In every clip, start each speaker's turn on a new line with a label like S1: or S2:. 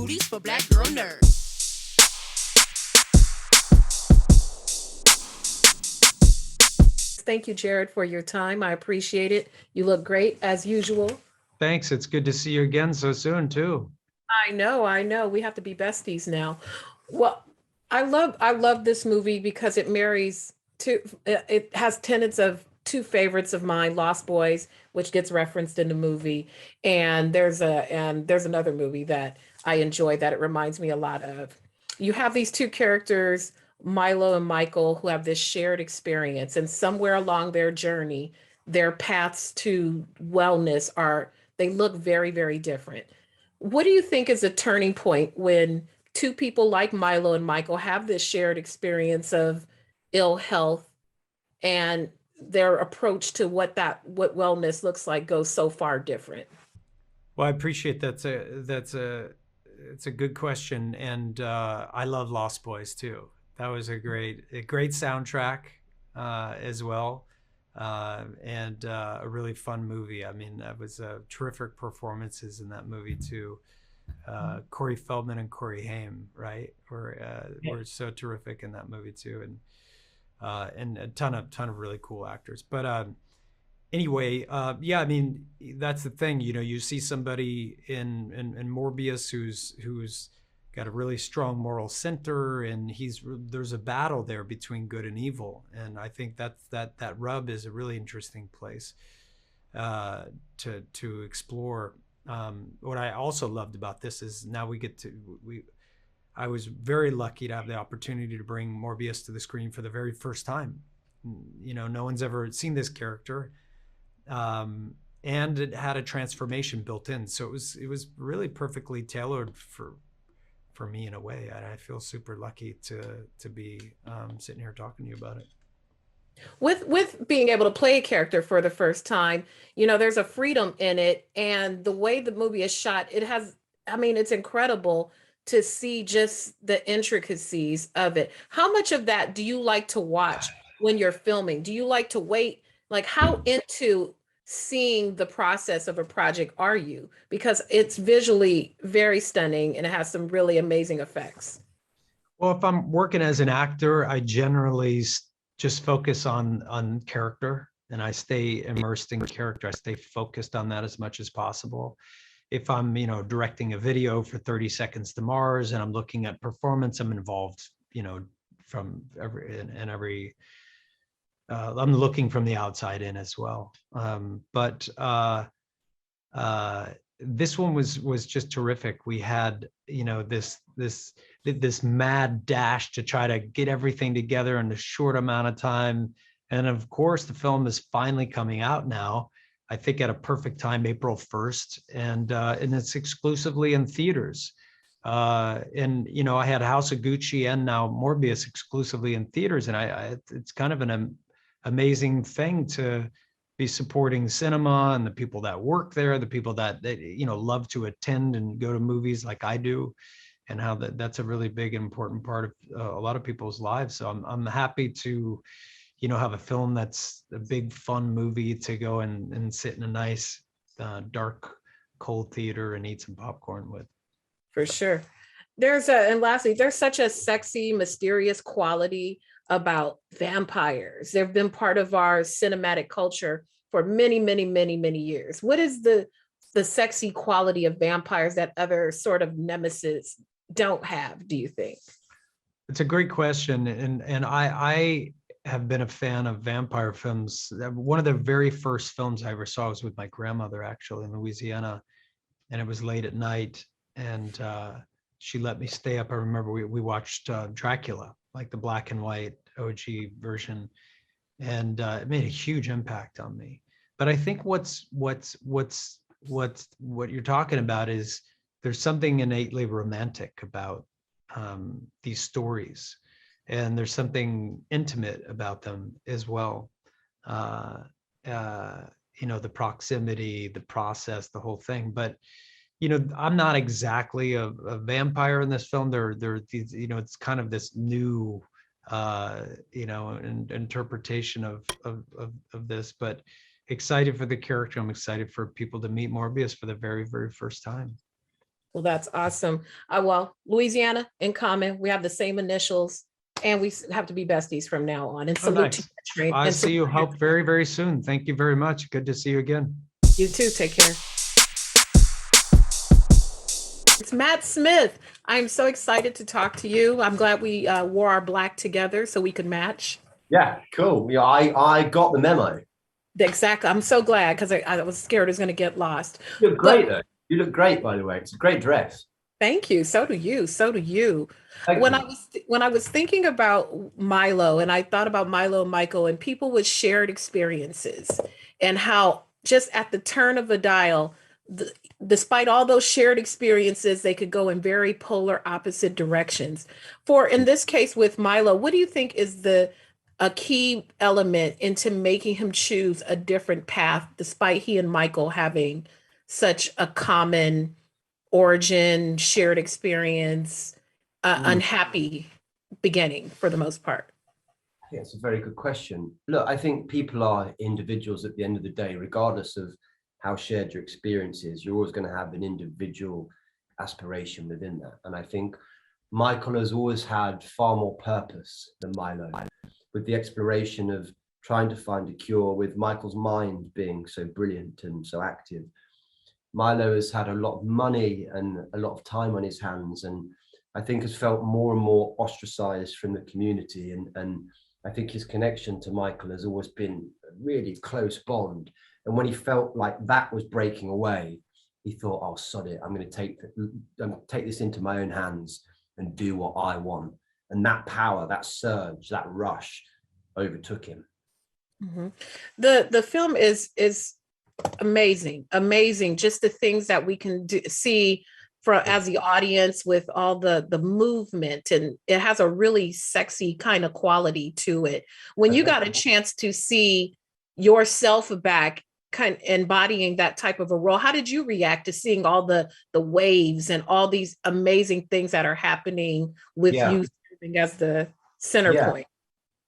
S1: booties for black girl nerds.
S2: Thank you, Jared, for your time. I appreciate it. You look great as usual.
S3: Thanks. It's good to see you again so soon too.
S2: I know. We have to be besties now. Well, I love this movie because it marries two it has tenets of two favorites of mine, Lost Boys, which gets referenced in the movie, and there's another movie that I enjoy that it reminds me a lot of. You have these two characters, Milo and Michael, who have this shared experience, and somewhere along their journey, their paths to wellness are they look very, very different. What do you think is a turning point when two people like Milo and Michael have this shared experience of ill health and their approach to what wellness looks like goes so far different?
S3: Well, I appreciate it's a good question, and I love Lost Boys too. That was a great soundtrack as well, and a really fun movie. I mean, that was terrific performances in that movie too. Corey Feldman and Corey Haim, right, were so terrific in that movie too, and a ton of really cool actors. But anyway, yeah, I mean, that's the thing. You see somebody in Morbius who's got a really strong moral center, and there's a battle there between good and evil, and I think that rub is a really interesting place to explore. What I also loved about this is now we I was very lucky to have the opportunity to bring Morbius to the screen for the very first time. No one's ever seen this character, and it had a transformation built in, so it was really perfectly tailored for me in a way, and I feel super lucky to be sitting here talking to you about it.
S2: With being able to play a character for the first time, there's a freedom in it, and the way the movie is shot, I mean, it's incredible to see just the intricacies of it. How much of that do you like to watch when you're filming? Do you like to wait? Like, how into seeing the process of a project are you? Because it's visually very stunning and it has some really amazing effects.
S3: Well, if I'm working as an actor, I generally just focus on character, and I stay immersed in character. I stay focused on that as much as possible. If I'm, directing a video for 30 Seconds to Mars and I'm looking at performance, I'm involved, from every I'm looking from the outside in as well. But this one was just terrific. We had, this mad dash to try to get everything together in a short amount of time. And of course, the film is finally coming out now, I think at a perfect time, April 1st, and it's exclusively in theaters. And I had House of Gucci and now Morbius exclusively in theaters, and it's kind of an amazing thing to be supporting cinema and the people that work there, the people that love to attend and go to movies like I do, and how that's a really big important part of a lot of people's lives. So I'm happy to have a film that's a big fun movie to go and sit in a nice dark cold theater and eat some popcorn with.
S2: For sure. And lastly, there's such a sexy, mysterious quality about vampires. They've been part of our cinematic culture for many, many, many, many years. What is the sexy quality of vampires that other sort of nemesis don't have, do you think?
S3: It's a great question, and I have been a fan of vampire films. One of the very first films I ever saw was with my grandmother, actually, in Louisiana, and it was late at night, and she let me stay up. I remember we watched Dracula, like the black and white OG version, and it made a huge impact on me. But I think what you're talking about is there's something innately romantic about these stories, and there's something intimate about them as well. The proximity, the process, the whole thing. But I'm not exactly a vampire in this film. There these, it's kind of this new interpretation of this, but excited for the character. I'm excited for people to meet Morbius for the very, very first time.
S2: Well, that's awesome. Well, Louisiana in common. We have the same initials, and we have to be besties from now on. And
S3: Oh,
S2: salute to
S3: nice.
S2: you, train.
S3: I
S2: And
S3: see
S2: salute
S3: you
S2: to
S3: help very, very soon. Thank you very much. Good to see you again.
S2: you too. Take care. It's Matt Smith. I'm so excited to talk to you. I'm glad we wore our black together so we could match.
S1: Yeah, cool. Yeah, I got the memo.
S2: Exactly. I'm so glad because I was scared it was going to get lost.
S1: You look
S2: But
S1: great though. You look great, by the way. It's a great dress.
S2: thank you. So do you. So do you.
S1: Thank
S2: When I
S1: you.
S2: was when I was thinking about Milo and I thought about Milo and Michael and people with shared experiences and how just at the turn of a dial, despite all those shared experiences, they could go in very polar opposite directions. For in this case with Milo, what do you think is the a key element into making him choose a different path, despite he and Michael having such a common origin, shared experience,
S1: Mm,
S2: unhappy beginning for the most part?
S1: I think that's a very good question. Look, I think people are individuals at the end of the day, regardless of how shared your experience is. You're always going to have an individual aspiration within that. And I think Michael has always had far more purpose than Milo, with the exploration of trying to find a cure, with Michael's mind being so brilliant and so active. Milo has had a lot of money and a lot of time on his hands, and I think has felt more and more ostracized from the community. And I think his connection to Michael has always been a really close bond. And when he felt like that was breaking away, he thought, "Oh, sod it! I'm going to take this into my own hands and do what I want." And that power, that surge, that rush, overtook him.
S2: Mhm. The film is amazing, amazing. Just the things that we can see for as the audience with all the movement, and it has a really sexy kind of quality to it. When you got a chance to see yourself back, kind of embodying that type of a role, how did you react to seeing all the waves and all these amazing things that are happening with
S1: Yeah,
S2: you serving as the center
S1: yeah.
S2: point?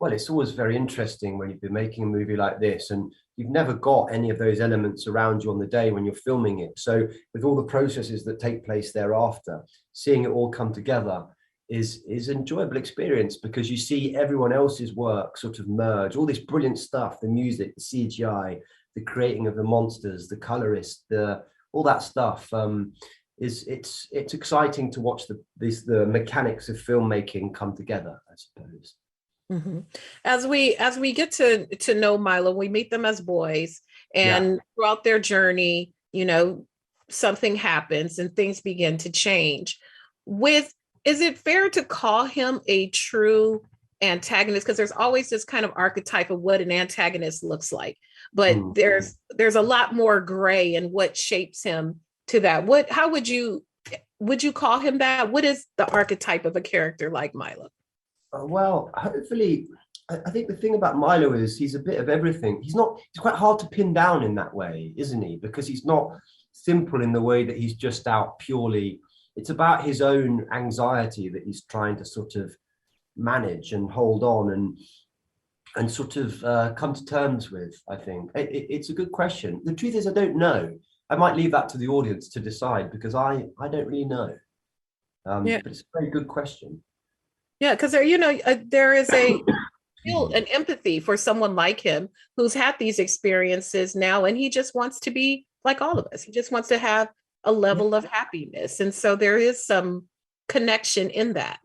S1: Well, it's always very interesting when you've been making a movie like this and you've never got any of those elements around you on the day when you're filming it. So with all the processes that take place thereafter, seeing it all come together is an enjoyable experience, because you see everyone else's work sort of merge, all this brilliant stuff, the music, the CGI, the creating of the monsters, the colorist, the all that stuff. Is it's exciting to watch the mechanics of filmmaking come together, I suppose.
S2: Mhm. As we get to know Milo, we meet them as boys,
S1: Yeah.
S2: and throughout their journey, something happens and things begin to change. With Is it fair to call him a true antagonist? Because there's always this kind of archetype of what an antagonist looks like, but
S1: Mm.
S2: there's a lot more gray in what shapes him to that. How would you call him that? What is the archetype of a character like Milo?
S1: Well, hopefully, I think the thing about Milo is he's a bit of everything. He's quite hard to pin down in that way, isn't he? Because he's not simple in the way that he's just out purely. It's about his own anxiety that he's trying to sort of manage and hold on and sort of come to terms with. I think it's a good question. The truth is, I don't know. I might leave that to the audience to decide, because I don't really know.
S2: Yeah.
S1: But it's a very good question.
S2: Yeah, because there is a
S1: Excuse
S2: feel
S1: me.
S2: an empathy for someone like him who's had these experiences now, and he just wants to be like all of us. He just wants to have a
S1: Yeah.
S2: level of happiness, and so there is some connection in that.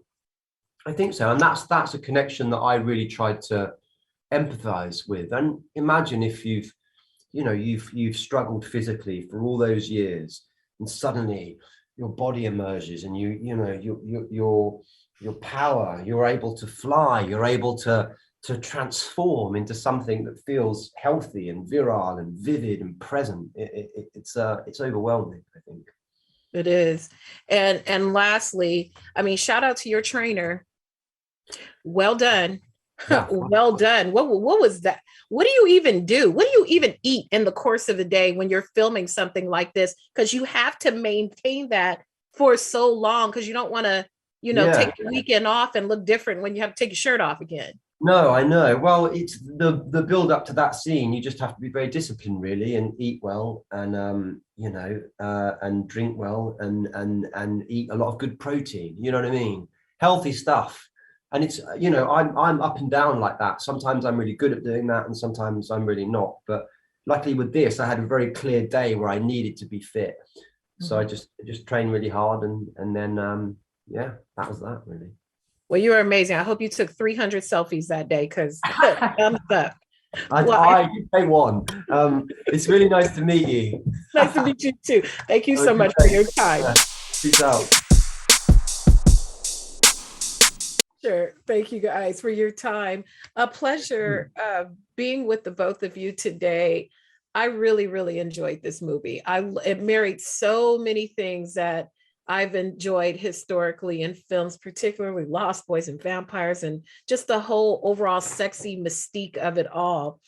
S1: I think so, and that's a connection that I really tried to empathize with. And imagine if you've struggled physically for all those years, and suddenly your body emerges, and your power, you're able to fly, you're able to transform into something that feels healthy and virile and vivid and present. It's overwhelming, I think.
S2: It is. And lastly, I mean, shout out to your trainer. Well done.
S1: Yeah.
S2: Well done. What was that? What do you even do? What do you even eat in the course of the day when you're filming something like this? Because you have to maintain that for so long, because you don't want to, take
S1: Yeah.
S2: the weekend off and look different when you have to take your shirt off again.
S1: No, I know. Well, it's the build up to that scene. You just have to be very disciplined, really, and eat well, and and drink well, and eat a lot of good protein. You know what I mean? Healthy stuff. And it's I'm up and down like that. Sometimes I'm really good at doing that, and sometimes I'm really not. But luckily with this, I had a very clear day where I needed to be fit, so I just trained really hard, and then yeah, that was that really.
S2: Well, you were amazing. I hope you took 300 selfies that day because thumbs up.
S1: I did say one. It's really nice to meet you.
S2: Nice to meet you too. Thank you so much for your time.
S1: Peace out.
S2: Sure. Thank you guys for your time. A pleasure being with the both of you today. I really, really enjoyed this movie. It married so many things that I've enjoyed historically in films, particularly Lost Boys and vampires, and just the whole overall sexy mystique of it all.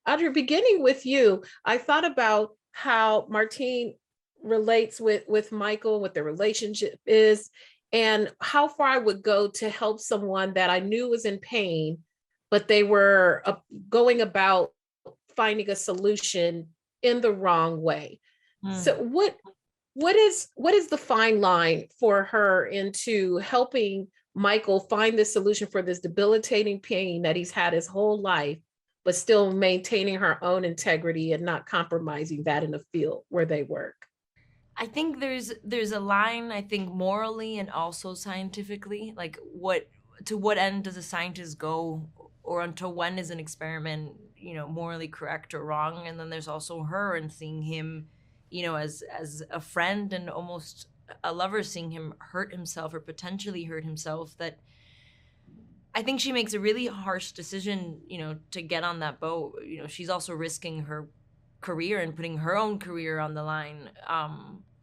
S2: Adria, beginning with you, I thought about how Martine relates with Michael, what their relationship is, and how far I would go to help someone that I knew was in pain, but they were going about finding a solution in the wrong way. So what is the fine line for her into helping Michael find the solution for this debilitating pain that he's had his whole life, but still maintaining her own integrity and not compromising that in the field where they work?
S4: I think there's a line, I think morally and also scientifically, like to what end does a scientist go, or until when is an experiment, morally correct or wrong? And then there's also her and seeing him, as a friend and almost a lover, seeing him hurt himself or potentially hurt himself, that I think she makes a really harsh decision, to get on that boat. She's also risking her career and putting her own career on the line.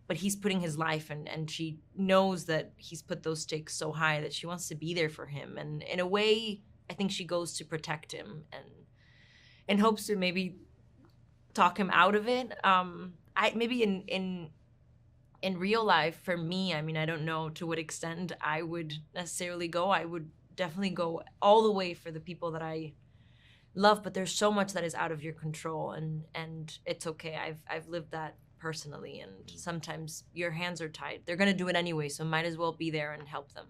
S4: But he's putting his life, and she knows that he's put those stakes so high that she wants to be there for him. And in a way, I think she goes to protect him and in hopes to maybe talk him out of it. Maybe in real life, for me, I mean, I don't know to what extent I would necessarily go. I would definitely go all the way for the people that I love, but there's so much that is out of your control, and it's okay. I've lived that personally, and sometimes your hands are tied. They're going to do it anyway, so might as well be there and help them.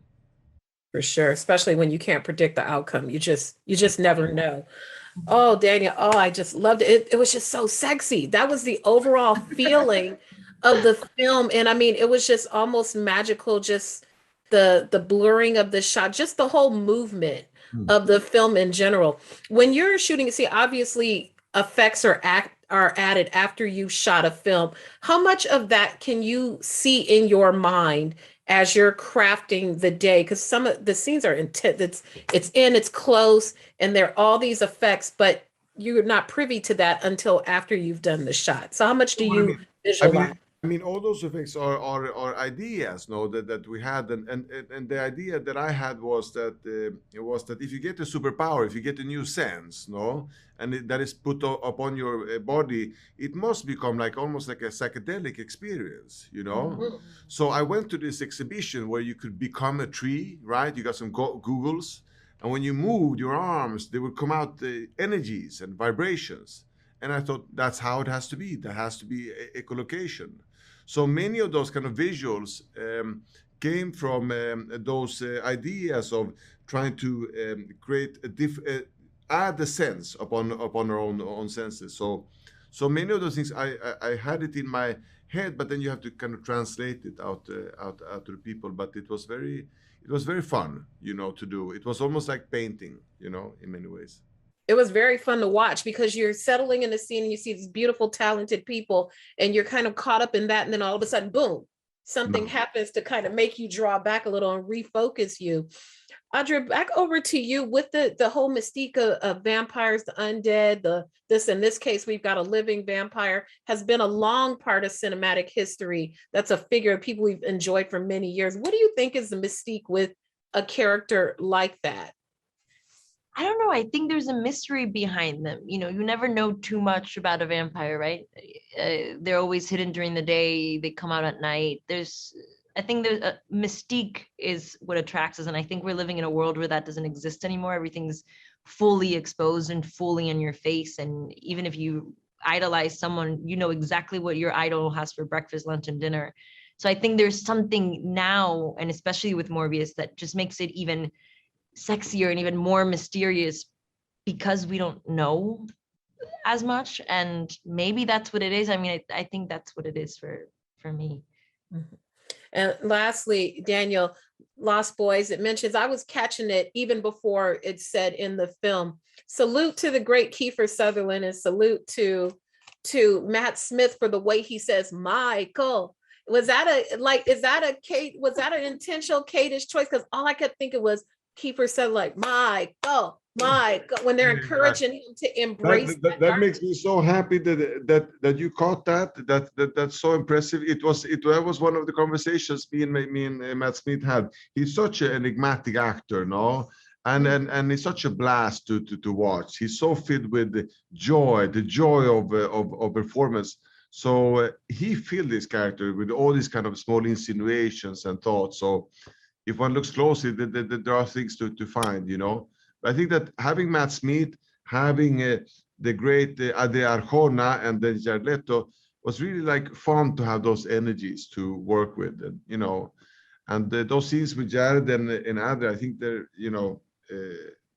S2: For sure, especially when you can't predict the outcome. You just never know. Oh, Daniel, I just loved it. It was just so sexy. That was the overall feeling of the film. And I mean, it was just almost magical, just the blurring of the shot, just the whole movement of the film in general. When you're shooting, see, obviously effects are added after you shot a film. How much of that can you see in your mind as you're crafting the day? Because some of the scenes are intense. It's close, and there are all these effects, but you're not privy to that until after you've done the shot. So how much do you visualize?
S5: I mean, all those effects are ideas, no, that we had, and the idea that I had was that if you get a superpower, if you get a new sense, no, and that is put upon your body, it must become like almost like a psychedelic experience, So I went to this exhibition where you could become a tree, right? You got some googles, and when you moved your arms, they would come out energies and vibrations. And I thought that's how it has to be. That has to be echolocation. So many of those kind of visuals came from those ideas of trying to create add the sense upon our own senses. So many of those things I had it in my head, but then you have to kind of translate it out to the people. But it was very fun, to do. It was almost like painting, in many ways.
S2: It was very fun to watch because you're settling in the scene and you see these beautiful, talented people, and you're kind of caught up in that. And then all of a sudden, boom, something happens to kind of make you draw back a little and refocus you. Adria, back over to you with the whole mystique of vampires, the undead, in this case, we've got a living vampire, has been a long part of cinematic history. That's a figure of people we've enjoyed for many years. What do you think is the mystique with a character like that?
S4: I don't know. I think there's a mystery behind them. You never know too much about a vampire, right? They're always hidden during the day. They come out at night. I think there's a mystique is what attracts us. And I think we're living in a world where that doesn't exist anymore. Everything's fully exposed and fully in your face. And even if you idolize someone, you know exactly what your idol has for breakfast, lunch, and dinner. So I think there's something now, and especially with Morbius, that just makes it even sexier and even more mysterious because we don't know as much. And maybe that's what it is. I mean, I think that's what it is for me.
S2: And lastly, Daniel, Lost Boys, it mentions, I was catching it even before it said in the film, salute to the great Kiefer Sutherland and salute to Matt Smith for the way he says Michael. Was that is that an intentional Kate-ish choice? Because all I kept thinking was Kiefer said like Michael, when they're encouraging him to embrace
S5: that makes me so happy that you caught that's so impressive. That was one of the conversations me and Matt Smith had. He's such an enigmatic actor, no? And it's such a blast to watch. He's so filled with the joy of performance. So he filled this character with all these kind of small insinuations and thoughts. So if one looks closely, there are things to find, you know. But I think that having Matt Smith, having the great Adria Arjona, and then Jared Leto was really like fun to have those energies to work with, and you know, and those scenes with Jared and Adria, I think they're, you know,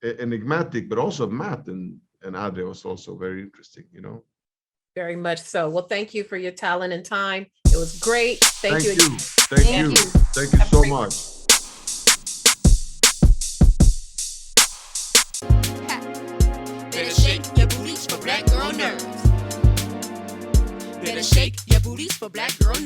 S5: enigmatic, but also Matt and Adria was also very interesting, you know.
S2: Very much so. Well, thank you for your talent and time. It was great. Thank you.
S5: Thank you so much.
S6: Better shake your booties for black girl nerves. Better shake your booties for black girl